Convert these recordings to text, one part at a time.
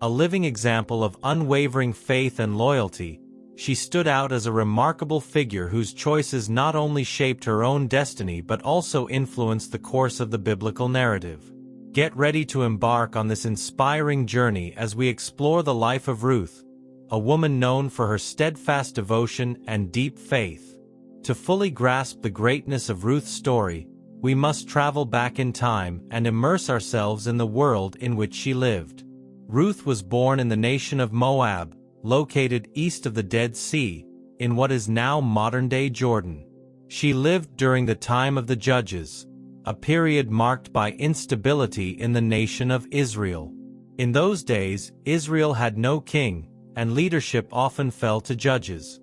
A living example of unwavering faith and loyalty, she stood out as a remarkable figure whose choices not only shaped her own destiny but also influenced the course of the biblical narrative. Get ready to embark on this inspiring journey as we explore the life of Ruth, a woman known for her steadfast devotion and deep faith. To fully grasp the greatness of Ruth's story, we must travel back in time and immerse ourselves in the world in which she lived. Ruth was born in the nation of Moab, located east of the Dead Sea, in what is now modern-day Jordan. She lived during the time of the Judges, a period marked by instability in the nation of Israel. In those days, Israel had no king, and leadership often fell to judges,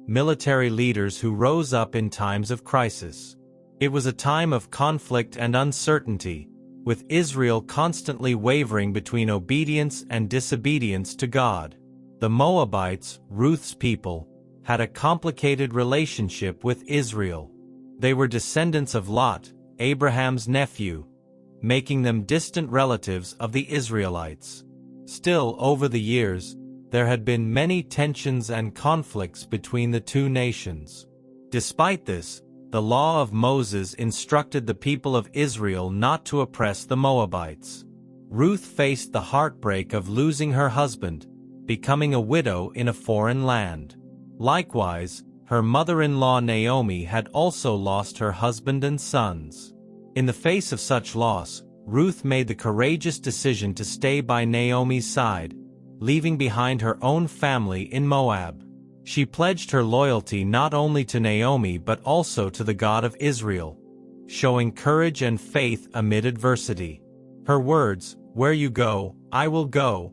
military leaders who rose up in times of crisis. It was a time of conflict and uncertainty, with Israel constantly wavering between obedience and disobedience to God. The Moabites, Ruth's people, had a complicated relationship with Israel. They were descendants of Lot, Abraham's nephew, making them distant relatives of the Israelites. Still, over the years, there had been many tensions and conflicts between the two nations. Despite this, the law of Moses instructed the people of Israel not to oppress the Moabites. Ruth faced the heartbreak of losing her husband, becoming a widow in a foreign land. Likewise, her mother-in-law Naomi had also lost her husband and sons. In the face of such loss, Ruth made the courageous decision to stay by Naomi's side, leaving behind her own family in Moab. She pledged her loyalty not only to Naomi but also to the God of Israel, showing courage and faith amid adversity. Her words, "Where you go, I will go.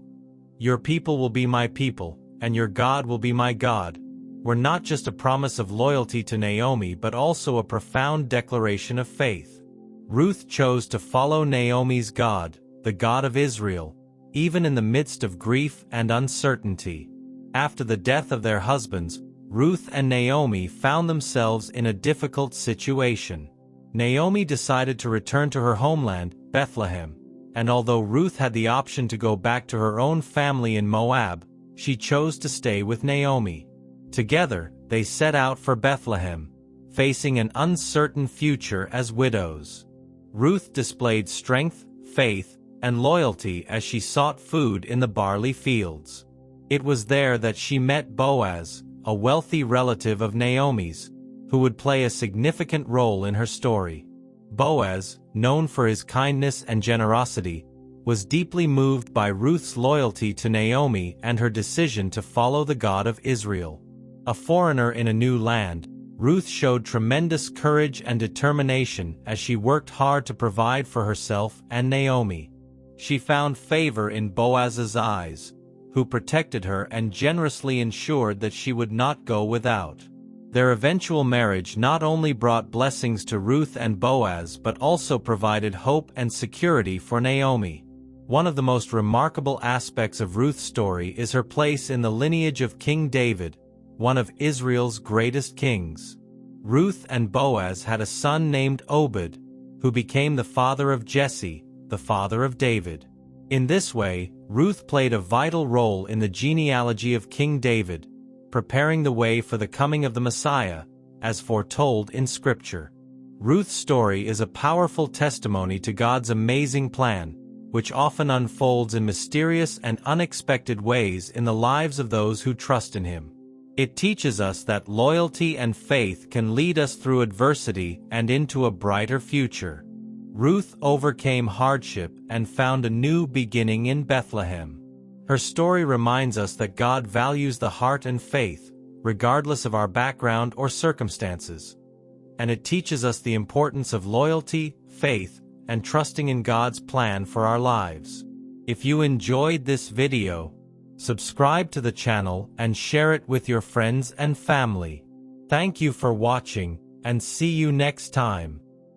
Your people will be my people, and your God will be my God," were not just a promise of loyalty to Naomi but also a profound declaration of faith. Ruth chose to follow Naomi's God, the God of Israel, even in the midst of grief and uncertainty. After the death of their husbands, Ruth and Naomi found themselves in a difficult situation. Naomi decided to return to her homeland, Bethlehem, and although Ruth had the option to go back to her own family in Moab, she chose to stay with Naomi. Together, they set out for Bethlehem, facing an uncertain future as widows. Ruth displayed strength, faith, and loyalty as she sought food in the barley fields. It was there that she met Boaz, a wealthy relative of Naomi's, who would play a significant role in her story. Boaz, known for his kindness and generosity, was deeply moved by Ruth's loyalty to Naomi and her decision to follow the God of Israel. A foreigner in a new land, Ruth showed tremendous courage and determination as she worked hard to provide for herself and Naomi. She found favor in Boaz's eyes, who protected her and generously ensured that she would not go without. Their eventual marriage not only brought blessings to Ruth and Boaz but also provided hope and security for Naomi. One of the most remarkable aspects of Ruth's story is her place in the lineage of King David, one of Israel's greatest kings. Ruth and Boaz had a son named Obed, who became the father of Jesse, the father of David. In this way, Ruth played a vital role in the genealogy of King David, preparing the way for the coming of the Messiah, as foretold in Scripture. Ruth's story is a powerful testimony to God's amazing plan, which often unfolds in mysterious and unexpected ways in the lives of those who trust in Him. It teaches us that loyalty and faith can lead us through adversity and into a brighter future. Ruth overcame hardship and found a new beginning in Bethlehem. Her story reminds us that God values the heart and faith, regardless of our background or circumstances. And it teaches us the importance of loyalty, faith, and trusting in God's plan for our lives. If you enjoyed this video, subscribe to the channel and share it with your friends and family. Thank you for watching, and see you next time.